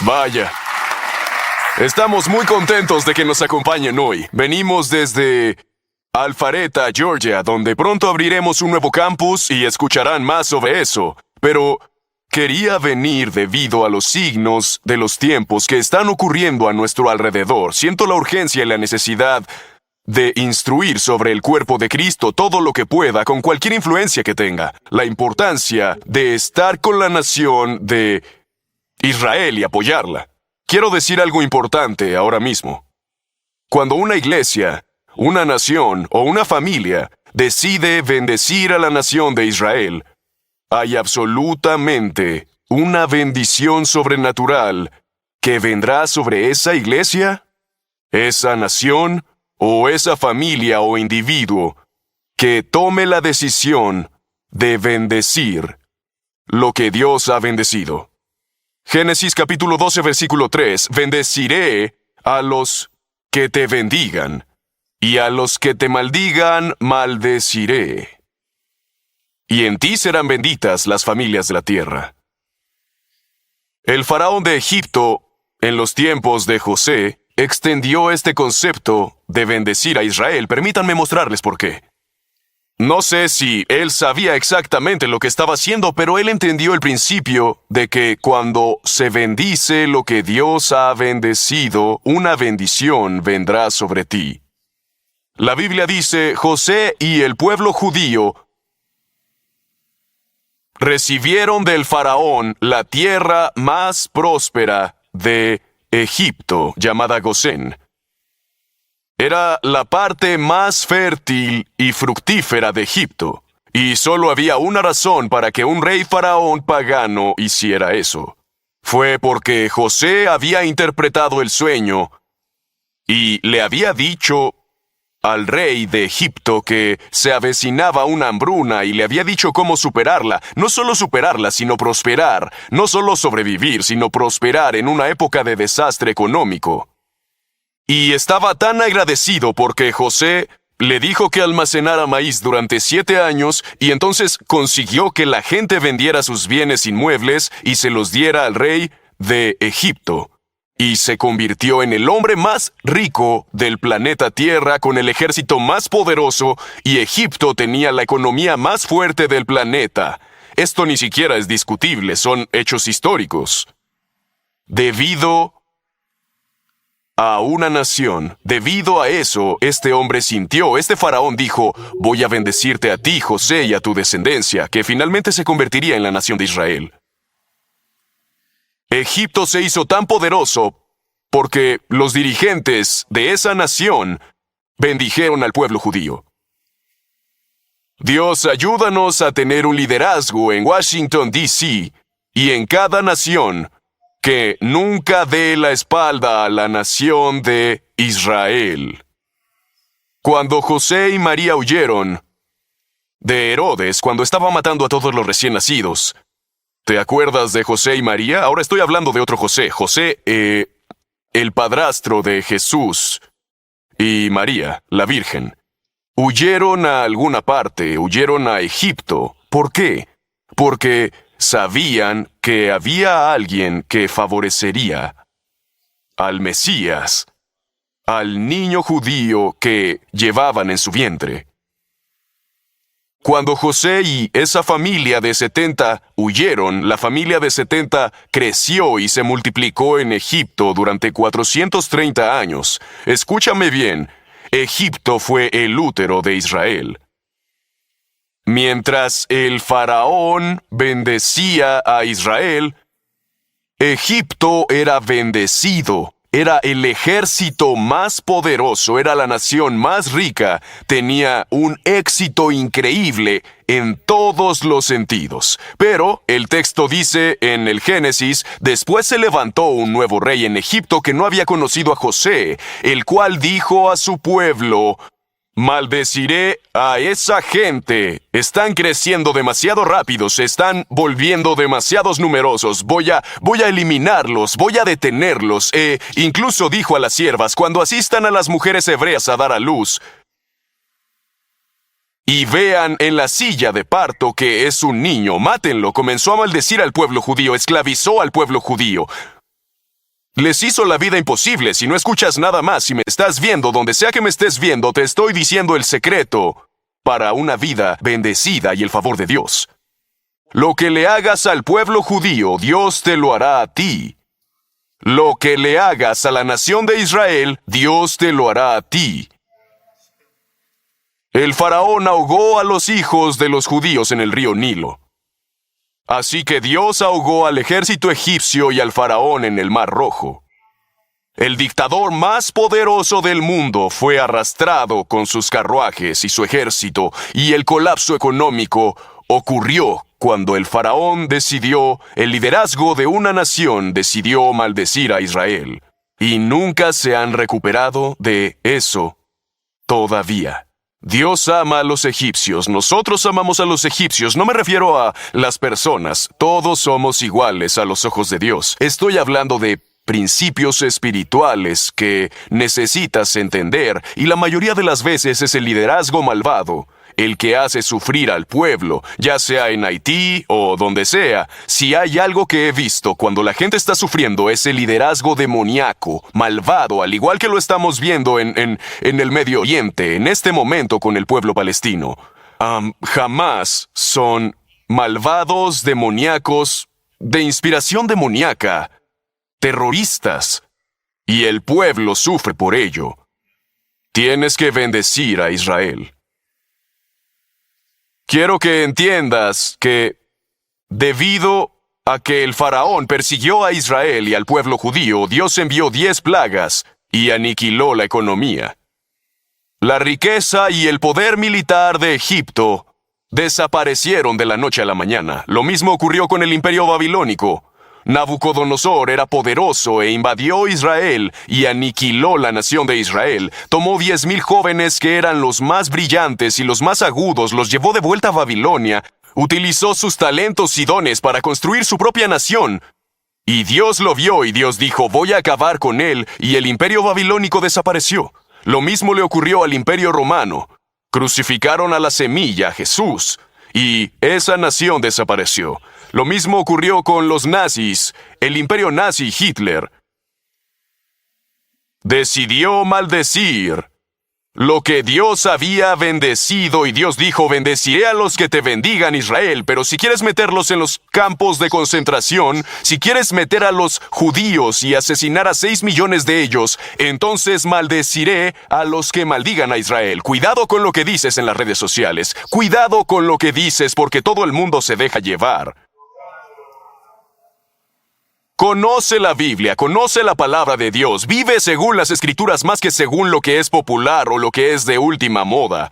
Vaya. Estamos muy contentos de que nos acompañen hoy. Venimos desde Alpharetta, Georgia, donde pronto abriremos un nuevo campus y escucharán más sobre eso. Pero quería venir debido a los signos de los tiempos que están ocurriendo a nuestro alrededor. Siento la urgencia y la necesidad de instruir sobre el cuerpo de Cristo todo lo que pueda, con cualquier influencia que tenga. La importancia de estar con la nación de Israel y apoyarla. Quiero decir algo importante ahora mismo. Cuando una iglesia, una nación o una familia decide bendecir a la nación de Israel, hay absolutamente una bendición sobrenatural que vendrá sobre esa iglesia, esa nación o esa familia o individuo que tome la decisión de bendecir lo que Dios ha bendecido. Génesis capítulo 12, versículo 3. Bendeciré a los que te bendigan, y a los que te maldigan, maldeciré. Y en ti serán benditas las familias de la tierra. El faraón de Egipto, en los tiempos de José, extendió este concepto de bendecir a Israel. Permítanme mostrarles por qué. No sé si él sabía exactamente lo que estaba haciendo, pero él entendió el principio de que cuando se bendice lo que Dios ha bendecido, una bendición vendrá sobre ti. La Biblia dice, José y el pueblo judío recibieron del faraón la tierra más próspera de Egipto, llamada Gosén. Era la parte más fértil y fructífera de Egipto, y solo había una razón para que un rey faraón pagano hiciera eso. Fue porque José había interpretado el sueño y le había dicho al rey de Egipto que se avecinaba una hambruna y le había dicho cómo superarla. No solo superarla, sino prosperar. No solo sobrevivir, sino prosperar en una época de desastre económico. Y estaba tan agradecido porque José le dijo que almacenara maíz durante 7 años y entonces consiguió que la gente vendiera sus bienes inmuebles y se los diera al rey de Egipto. Y se convirtió en el hombre más rico del planeta Tierra con el ejército más poderoso y Egipto tenía la economía más fuerte del planeta. Esto ni siquiera es discutible, son hechos históricos. Debido a una nación, debido a eso, este hombre sintió, este faraón dijo, voy a bendecirte a ti, José, y a tu descendencia, que finalmente se convertiría en la nación de Israel. Egipto se hizo tan poderoso porque los dirigentes de esa nación bendijeron al pueblo judío. Dios, ayúdanos a tener un liderazgo en Washington, D.C. y en cada nación que nunca dé la espalda a la nación de Israel. Cuando José y María huyeron de Herodes, cuando estaba matando a todos los recién nacidos, ¿te acuerdas de José y María? Ahora estoy hablando de otro José. José, el padrastro de Jesús, y María, la Virgen. Huyeron a alguna parte, huyeron a Egipto. ¿Por qué? Porque sabían que había alguien que favorecería al Mesías, al niño judío que llevaban en su vientre. Cuando José y esa familia de 70 huyeron, la familia de 70 creció y se multiplicó en Egipto durante 430 años. Escúchame bien, Egipto fue el útero de Israel. Mientras el faraón bendecía a Israel, Egipto era bendecido. Era el ejército más poderoso, era la nación más rica, tenía un éxito increíble en todos los sentidos. Pero el texto dice en el Génesis, después se levantó un nuevo rey en Egipto que no había conocido a José, el cual dijo a su pueblo, maldeciré a esa gente. Están creciendo demasiado rápido, se están volviendo demasiados numerosos. Voy a eliminarlos, voy a detenerlos. Incluso dijo a las siervas, cuando asistan a las mujeres hebreas a dar a luz, y vean en la silla de parto que es un niño, mátenlo. Comenzó a maldecir al pueblo judío, esclavizó al pueblo judío. Les hizo la vida imposible. Si no escuchas nada más, si me estás viendo, donde sea que me estés viendo, te estoy diciendo el secreto para una vida bendecida y el favor de Dios. Lo que le hagas al pueblo judío, Dios te lo hará a ti. Lo que le hagas a la nación de Israel, Dios te lo hará a ti. El faraón ahogó a los hijos de los judíos en el río Nilo. Así que Dios ahogó al ejército egipcio y al faraón en el Mar Rojo. El dictador más poderoso del mundo fue arrastrado con sus carruajes y su ejército, y el colapso económico ocurrió cuando el faraón el liderazgo de una nación decidió maldecir a Israel. Y nunca se han recuperado de eso todavía. Dios ama a los egipcios, nosotros amamos a los egipcios, no me refiero a las personas, todos somos iguales a los ojos de Dios. Estoy hablando de principios espirituales que necesitas entender, y la mayoría de las veces es el liderazgo malvado el que hace sufrir al pueblo, ya sea en Haití o donde sea. Si hay algo que he visto cuando la gente está sufriendo es el liderazgo demoníaco, malvado, al igual que lo estamos viendo en el Medio Oriente, en este momento con el pueblo palestino. Jamás son malvados, demoníacos, de inspiración demoníaca, terroristas, y el pueblo sufre por ello. Tienes que bendecir a Israel. Quiero que entiendas que, debido a que el faraón persiguió a Israel y al pueblo judío, Dios envió 10 plagas y aniquiló la economía. La riqueza y el poder militar de Egipto desaparecieron de la noche a la mañana. Lo mismo ocurrió con el imperio babilónico. Nabucodonosor era poderoso e invadió Israel y aniquiló la nación de Israel. Tomó 10,000 jóvenes que eran los más brillantes y los más agudos, los llevó de vuelta a Babilonia, utilizó sus talentos y dones para construir su propia nación. Y Dios lo vio y Dios dijo, voy a acabar con él, y el imperio babilónico desapareció. Lo mismo le ocurrió al imperio romano. Crucificaron a la semilla, Jesús, y esa nación desapareció. Lo mismo ocurrió con los nazis. El imperio nazi, Hitler, decidió maldecir lo que Dios había bendecido, y Dios dijo, bendeciré a los que te bendigan, Israel, pero si quieres meterlos en los campos de concentración, si quieres meter a los judíos y asesinar a 6 millones de ellos, entonces maldeciré a los que maldigan a Israel. Cuidado con lo que dices en las redes sociales. Cuidado con lo que dices, porque todo el mundo se deja llevar. Conoce la Biblia, conoce la palabra de Dios, vive según las Escrituras más que según lo que es popular o lo que es de última moda.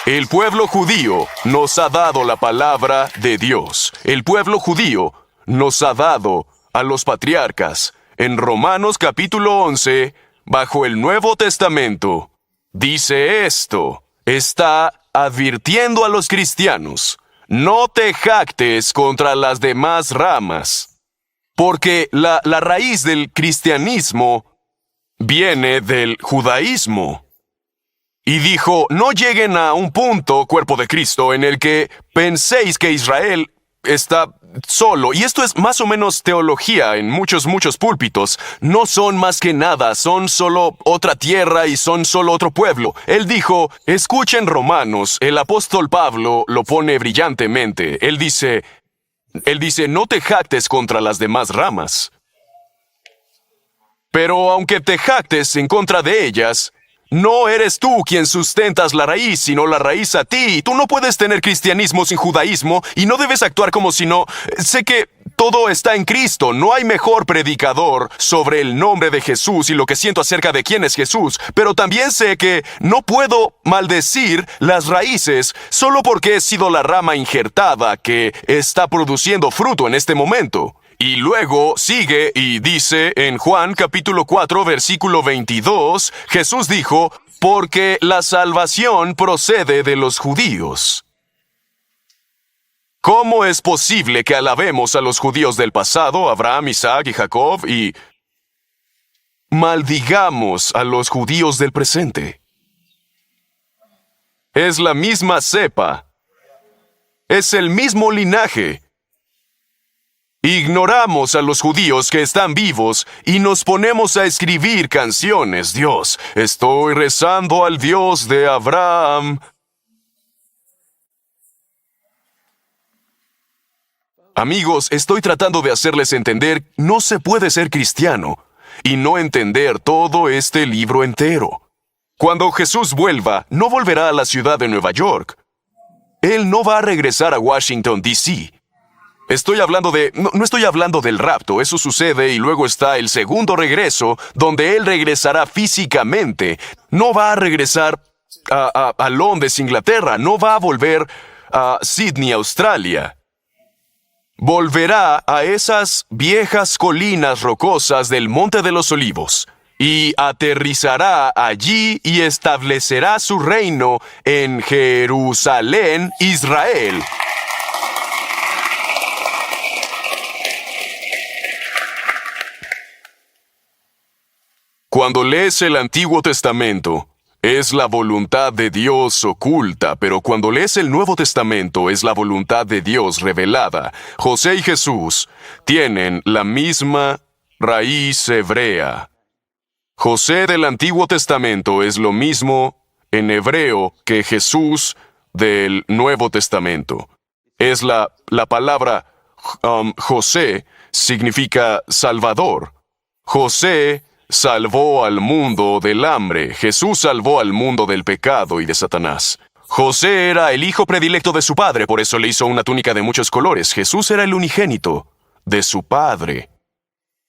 El pueblo judío nos ha dado la palabra de Dios. El pueblo judío nos ha dado a los patriarcas. En Romanos capítulo 11, bajo el Nuevo Testamento, dice esto, está advirtiendo a los cristianos, no te jactes contra las demás ramas. Porque la raíz del cristianismo viene del judaísmo. Y dijo, no lleguen a un punto, cuerpo de Cristo, en el que penséis que Israel está solo. Y esto es más o menos teología en muchos púlpitos. No son más que nada, son solo otra tierra y son solo otro pueblo. Él dijo, escuchen Romanos, el apóstol Pablo lo pone brillantemente. Él dice, no te jactes contra las demás ramas. Pero aunque te jactes en contra de ellas, no eres tú quien sustentas la raíz, sino la raíz a ti. Tú no puedes tener cristianismo sin judaísmo y no debes actuar como si no... Sé que todo está en Cristo. No hay mejor predicador sobre el nombre de Jesús y lo que siento acerca de quién es Jesús. Pero también sé que no puedo maldecir las raíces solo porque he sido la rama injertada que está produciendo fruto en este momento. Y luego sigue y dice en Juan capítulo 4 versículo 22, Jesús dijo, porque la salvación procede de los judíos. ¿Cómo es posible que alabemos a los judíos del pasado, Abraham, Isaac y Jacob, y maldigamos a los judíos del presente? Es la misma cepa. Es el mismo linaje. Ignoramos a los judíos que están vivos y nos ponemos a escribir canciones. Dios, estoy rezando al Dios de Abraham. Amigos, estoy tratando de hacerles entender, no se puede ser cristiano y no entender todo este libro entero. Cuando Jesús vuelva, no volverá a la ciudad de Nueva York. Él no va a regresar a Washington, D.C. No estoy hablando del rapto, eso sucede y luego está el segundo regreso, donde Él regresará físicamente. No va a regresar a Londres, Inglaterra, no va a volver a Sydney, Australia. Volverá a esas viejas colinas rocosas del Monte de los Olivos y aterrizará allí y establecerá su reino en Jerusalén, Israel. Cuando lees el Antiguo Testamento, es la voluntad de Dios oculta, pero cuando lees el Nuevo Testamento es la voluntad de Dios revelada. José y Jesús tienen la misma raíz hebrea. José del Antiguo Testamento es lo mismo en hebreo que Jesús del Nuevo Testamento. Es la palabra José significa Salvador. José salvó al mundo del hambre. Jesús salvó al mundo del pecado y de Satanás. José era el hijo predilecto de su padre, por eso le hizo una túnica de muchos colores. Jesús era el unigénito de su padre.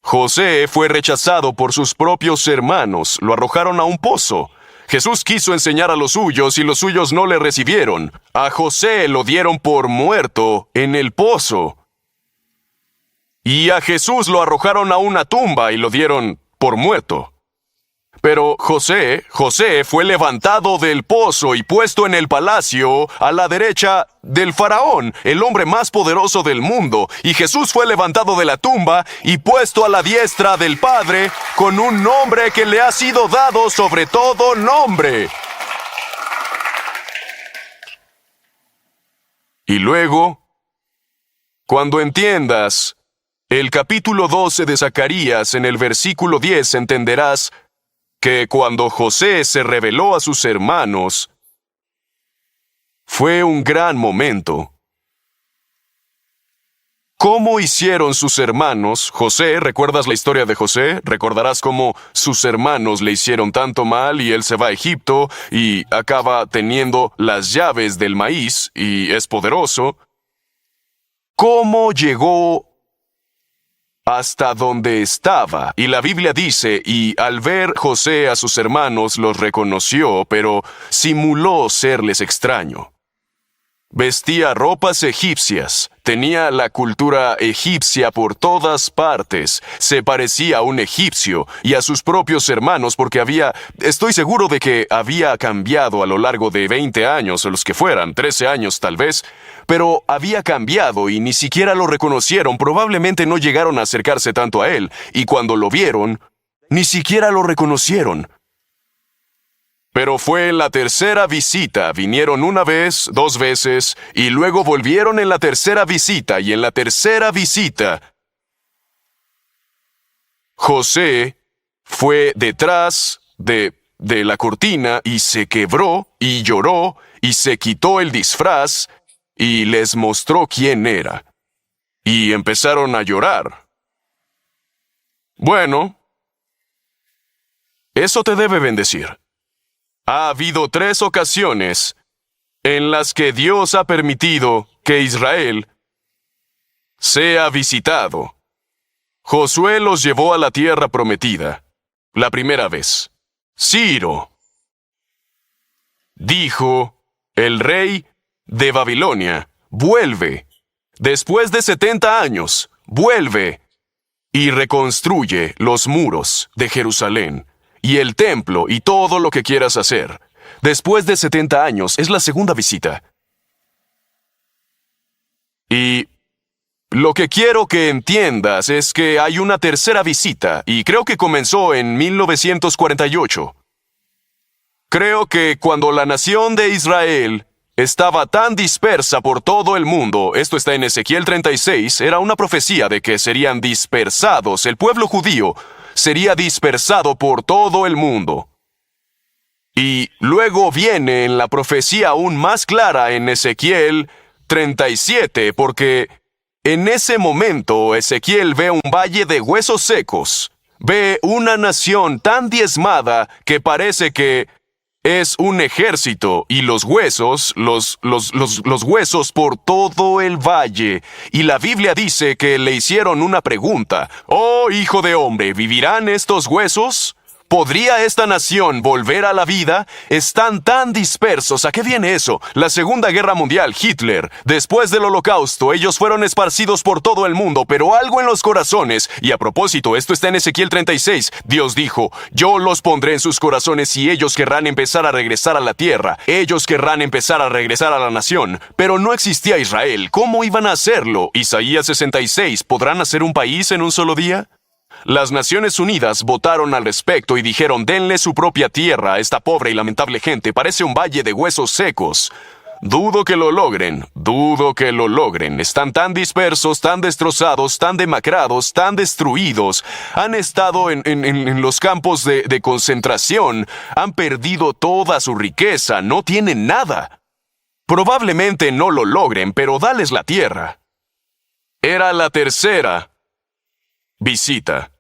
José fue rechazado por sus propios hermanos, lo arrojaron a un pozo. Jesús quiso enseñar a los suyos y los suyos no le recibieron. A José lo dieron por muerto en el pozo. Y a Jesús lo arrojaron a una tumba y lo dieron por muerto. Pero José fue levantado del pozo y puesto en el palacio a la derecha del faraón, el hombre más poderoso del mundo. Y Jesús fue levantado de la tumba y puesto a la diestra del Padre con un nombre que le ha sido dado sobre todo nombre. Y luego, cuando entiendas el capítulo 12 de Zacarías, en el versículo 10, entenderás que cuando José se reveló a sus hermanos, fue un gran momento. ¿Cómo hicieron sus hermanos? José, ¿recuerdas la historia de José? Recordarás cómo sus hermanos le hicieron tanto mal y él se va a Egipto y acaba teniendo las llaves del maíz y es poderoso. ¿Cómo llegó hasta donde estaba? Y la Biblia dice, y al ver José a sus hermanos los reconoció, pero simuló serles extraño. Vestía ropas egipcias, tenía la cultura egipcia por todas partes, se parecía a un egipcio y a sus propios hermanos porque estoy seguro de que había cambiado a lo largo de 20 años o los que fueran, 13 años tal vez, pero había cambiado y ni siquiera lo reconocieron, probablemente no llegaron a acercarse tanto a él, y cuando lo vieron, ni siquiera lo reconocieron. Pero fue en la tercera visita, vinieron una vez, 2 veces, y luego volvieron en la tercera visita, y en la tercera visita, José fue detrás de la cortina y se quebró y lloró y se quitó el disfraz y les mostró quién era. Y empezaron a llorar. Bueno, eso te debe bendecir. Ha habido 3 ocasiones en las que Dios ha permitido que Israel sea visitado. Josué los llevó a la tierra prometida. La primera vez, Ciro dijo, el rey de Babilonia, vuelve. Después de 70 años, vuelve y reconstruye los muros de Jerusalén y el templo y todo lo que quieras hacer. Después de 70 años, es la segunda visita. Y lo que quiero que entiendas es que hay una tercera visita, y creo que comenzó en 1948. Creo que cuando la nación de Israel estaba tan dispersa por todo el mundo, esto está en Ezequiel 36, era una profecía de que serían dispersados, el pueblo judío sería dispersado por todo el mundo. Y luego viene en la profecía aún más clara en Ezequiel 37, porque en ese momento Ezequiel ve un valle de huesos secos, ve una nación tan diezmada que parece que es un ejército, y los huesos, los huesos por todo el valle. Y la Biblia dice que le hicieron una pregunta. «Oh, hijo de hombre, ¿vivirán estos huesos? ¿Podría esta nación volver a la vida? Están tan dispersos. ¿A qué viene eso? La Segunda Guerra Mundial, Hitler. Después del Holocausto, ellos fueron esparcidos por todo el mundo, pero algo en los corazones. Y a propósito, esto está en Ezequiel 36. Dios dijo, yo los pondré en sus corazones y ellos querrán empezar a regresar a la tierra. Ellos querrán empezar a regresar a la nación. Pero no existía Israel. ¿Cómo iban a hacerlo? Isaías 66. ¿Podrán hacer un país en un solo día? Las Naciones Unidas votaron al respecto y dijeron, denle su propia tierra a esta pobre y lamentable gente, parece un valle de huesos secos. Dudo que lo logren, están tan dispersos, tan destrozados, tan demacrados, tan destruidos, han estado en los campos de concentración, han perdido toda su riqueza, no tienen nada. Probablemente no lo logren, pero dales la tierra. Era la tercera visita.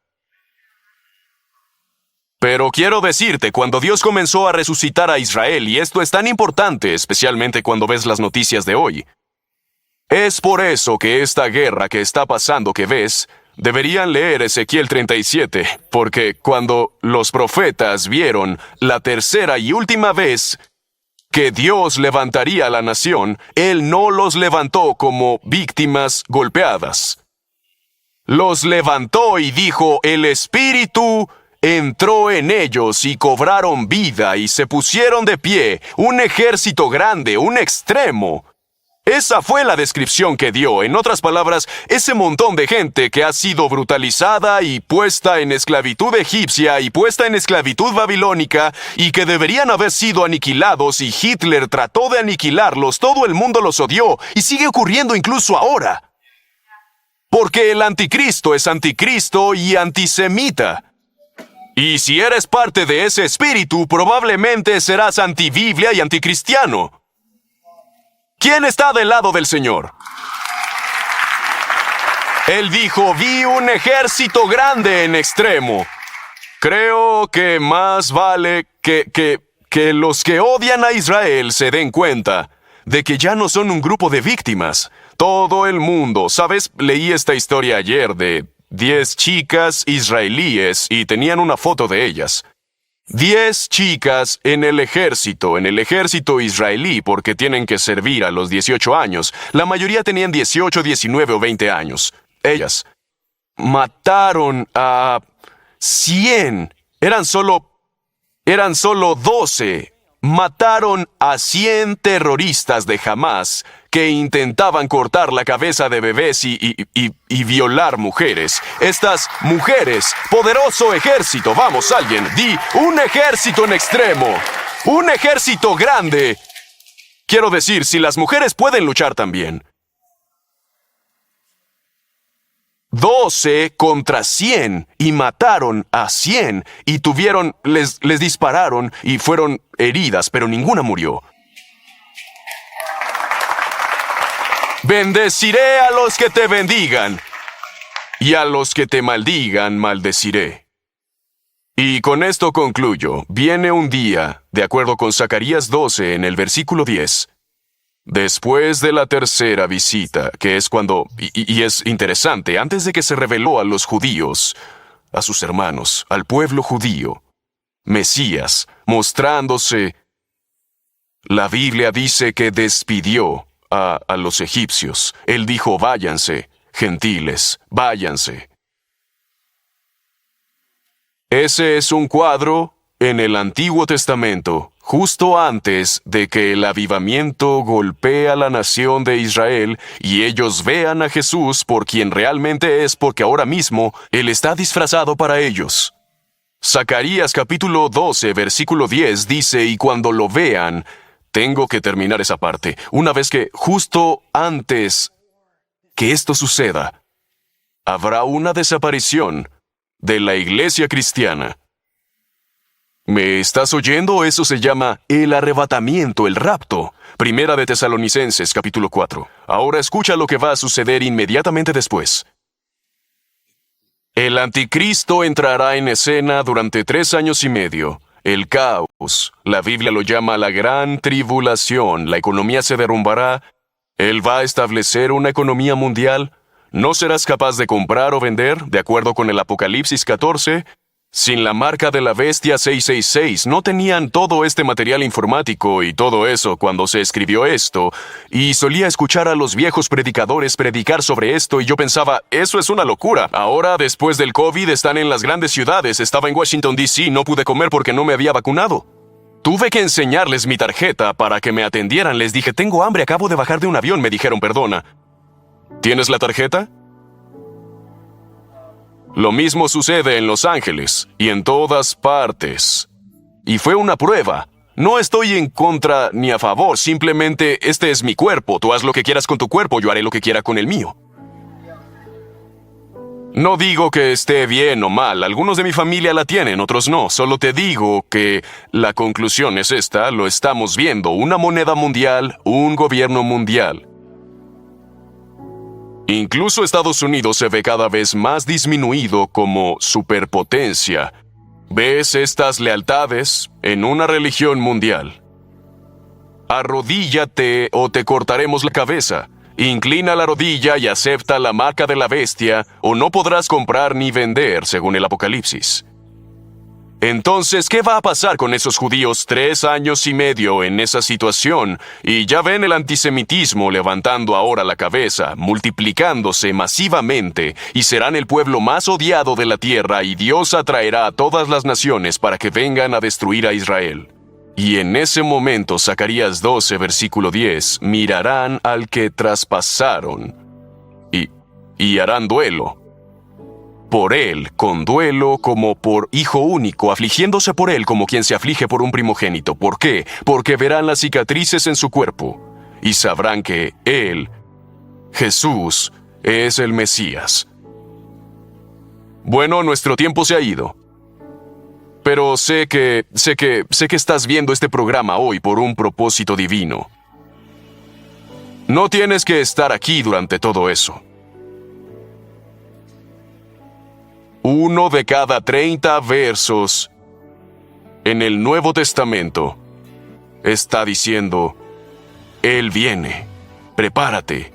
Pero quiero decirte, cuando Dios comenzó a resucitar a Israel, y esto es tan importante, especialmente cuando ves las noticias de hoy, es por eso que esta guerra que está pasando que ves, deberían leer Ezequiel 37, porque cuando los profetas vieron la tercera y última vez que Dios levantaría a la nación, Él no los levantó como víctimas golpeadas. Los levantó y dijo, el Espíritu entró en ellos y cobraron vida y se pusieron de pie, un ejército grande, un extremo. Esa fue la descripción que dio. En otras palabras, ese montón de gente que ha sido brutalizada y puesta en esclavitud egipcia y puesta en esclavitud babilónica y que deberían haber sido aniquilados y Hitler trató de aniquilarlos, todo el mundo los odió y sigue ocurriendo incluso ahora. Porque el anticristo es anticristo y antisemita. Y si eres parte de ese espíritu, probablemente serás antibiblia y anticristiano. ¿Quién está del lado del Señor? Él dijo, vi un ejército grande en extremo. Creo que más vale que los que odian a Israel se den cuenta de que ya no son un grupo de víctimas. Todo el mundo, ¿sabes? Leí esta historia ayer de 10 chicas israelíes y tenían una foto de ellas. 10 chicas en el ejército israelí, porque tienen que servir a los 18 años. La mayoría tenían 18, 19 o 20 años. Ellas mataron a 100. Eran solo 12. Mataron a 100 terroristas de Hamás que intentaban cortar la cabeza de bebés y violar mujeres. Estas mujeres, poderoso ejército, vamos alguien, di, un ejército en extremo, un ejército grande. Quiero decir, si las mujeres pueden luchar también. 12 contra 100 y mataron a 100 y les dispararon y fueron heridas, pero ninguna murió. Bendeciré a los que te bendigan y a los que te maldigan maldeciré. Y con esto concluyo. Viene un día, de acuerdo con Zacarías 12 en el versículo 10, después de la tercera visita, que es cuando, y es interesante, antes de que se reveló a los judíos, a sus hermanos, al pueblo judío, Mesías, mostrándose, la Biblia dice que despidió a los egipcios. Él dijo, váyanse, gentiles, váyanse. Ese es un cuadro en el Antiguo Testamento, justo antes de que el avivamiento golpee a la nación de Israel y ellos vean a Jesús por quien realmente es, porque ahora mismo Él está disfrazado para ellos. Zacarías capítulo 12, versículo 10 dice, y cuando lo vean, Tengo que terminar esa parte. Una vez que, justo antes que esto suceda, habrá una desaparición de la iglesia cristiana. ¿Me estás oyendo? Eso se llama el arrebatamiento, el rapto. Primera de Tesalonicenses, capítulo 4. Ahora escucha lo que va a suceder inmediatamente después. El anticristo entrará en escena durante 3 años y medio. El caos, la Biblia lo llama la gran tribulación, la economía se derrumbará. Él va a establecer una economía mundial. No serás capaz de comprar o vender, de acuerdo con el Apocalipsis 14, sin la marca de la bestia 666. No tenían todo este material informático y todo eso cuando se escribió esto, y solía escuchar a los viejos predicadores predicar sobre esto y yo pensaba, eso es una locura. Ahora, después del COVID, están en las grandes ciudades. Estaba en Washington, D.C., no pude comer porque no me había vacunado. Tuve que enseñarles mi tarjeta para que me atendieran. Les dije, tengo hambre, acabo de bajar de un avión. Me dijeron, perdona. ¿Tienes la tarjeta? Lo mismo sucede en Los Ángeles y en todas partes. Y fue una prueba. No estoy en contra ni a favor, simplemente este es mi cuerpo. Tú haz lo que quieras con tu cuerpo, yo haré lo que quiera con el mío. No digo que esté bien o mal, algunos de mi familia la tienen, otros no. Solo te digo que la conclusión es esta, lo estamos viendo, una moneda mundial, un gobierno mundial. Incluso Estados Unidos se ve cada vez más disminuido como superpotencia. ¿Ves estas lealtades en una religión mundial? Arrodíllate o te cortaremos la cabeza. Inclina la rodilla y acepta la marca de la bestia, o no podrás comprar ni vender, según el Apocalipsis. Entonces, ¿qué va a pasar con esos judíos 3 años y medio en esa situación? Y ya ven el antisemitismo levantando ahora la cabeza, multiplicándose masivamente, y serán el pueblo más odiado de la tierra, y Dios atraerá a todas las naciones para que vengan a destruir a Israel. Y en ese momento, Zacarías 12, versículo 10, mirarán al que traspasaron, y harán duelo por él, con duelo como por hijo único, afligiéndose por él como quien se aflige por un primogénito. ¿Por qué? Porque verán las cicatrices en su cuerpo, y sabrán que él, Jesús, es el Mesías. Bueno, nuestro tiempo se ha ido. Pero sé que estás viendo este programa hoy por un propósito divino. No tienes que estar aquí durante todo eso. 1 de cada 30 versos en el Nuevo Testamento está diciendo, Él viene, prepárate.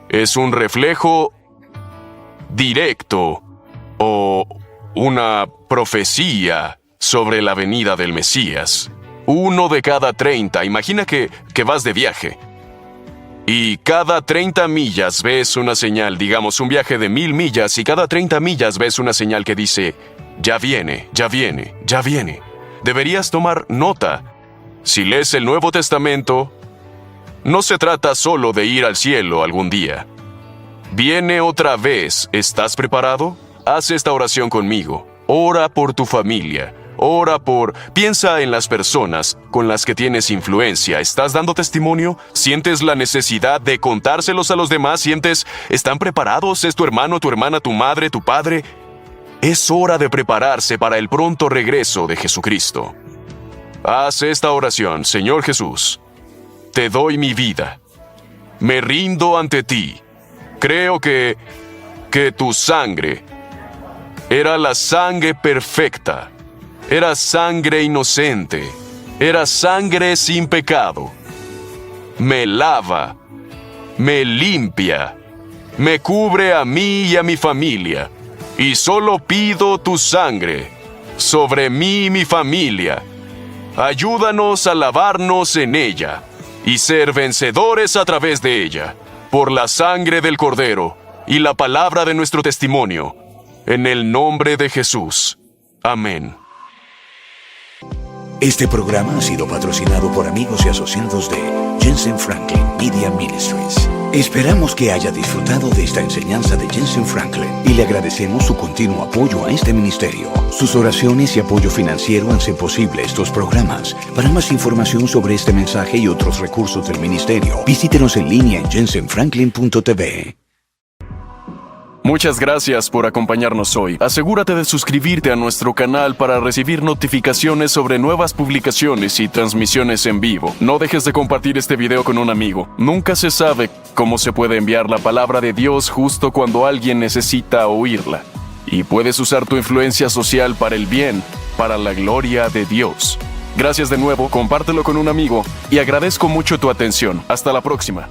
Es un reflejo directo o una profecía sobre la venida del Mesías. 1 de cada 30. Imagina que vas de viaje. Y cada 30 millas ves una señal, digamos un viaje de 1000 millas, y cada 30 millas ves una señal que dice, ya viene, ya viene, ya viene. Deberías tomar nota. Si lees el Nuevo Testamento, no se trata solo de ir al cielo algún día. Viene otra vez. ¿Estás preparado? Haz esta oración conmigo. Ora por tu familia. Piensa en las personas con las que tienes influencia. ¿Estás dando testimonio? ¿Sientes la necesidad de contárselos a los demás? ¿Están preparados? ¿Es tu hermano, tu hermana, tu madre, tu padre? Es hora de prepararse para el pronto regreso de Jesucristo. Haz esta oración. Señor Jesús, te doy mi vida. Me rindo ante ti. Creo que tu sangre era la sangre perfecta. Era sangre inocente. Era sangre sin pecado. Me lava. Me limpia. Me cubre a mí y a mi familia. Y solo pido tu sangre sobre mí y mi familia. Ayúdanos a lavarnos en ella y ser vencedores a través de ella, por la sangre del Cordero y la palabra de nuestro testimonio. En el nombre de Jesús. Amén. Este programa ha sido patrocinado por amigos y asociados de Jensen Franklin Media Ministries. Esperamos que haya disfrutado de esta enseñanza de Jensen Franklin y le agradecemos su continuo apoyo a este ministerio. Sus oraciones y apoyo financiero hacen posible estos programas. Para más información sobre este mensaje y otros recursos del ministerio, visítenos en línea en jensenfranklin.tv. Muchas gracias por acompañarnos hoy. Asegúrate de suscribirte a nuestro canal para recibir notificaciones sobre nuevas publicaciones y transmisiones en vivo. No dejes de compartir este video con un amigo. Nunca se sabe cómo se puede enviar la palabra de Dios justo cuando alguien necesita oírla. Y puedes usar tu influencia social para el bien, para la gloria de Dios. Gracias de nuevo, compártelo con un amigo y agradezco mucho tu atención. Hasta la próxima.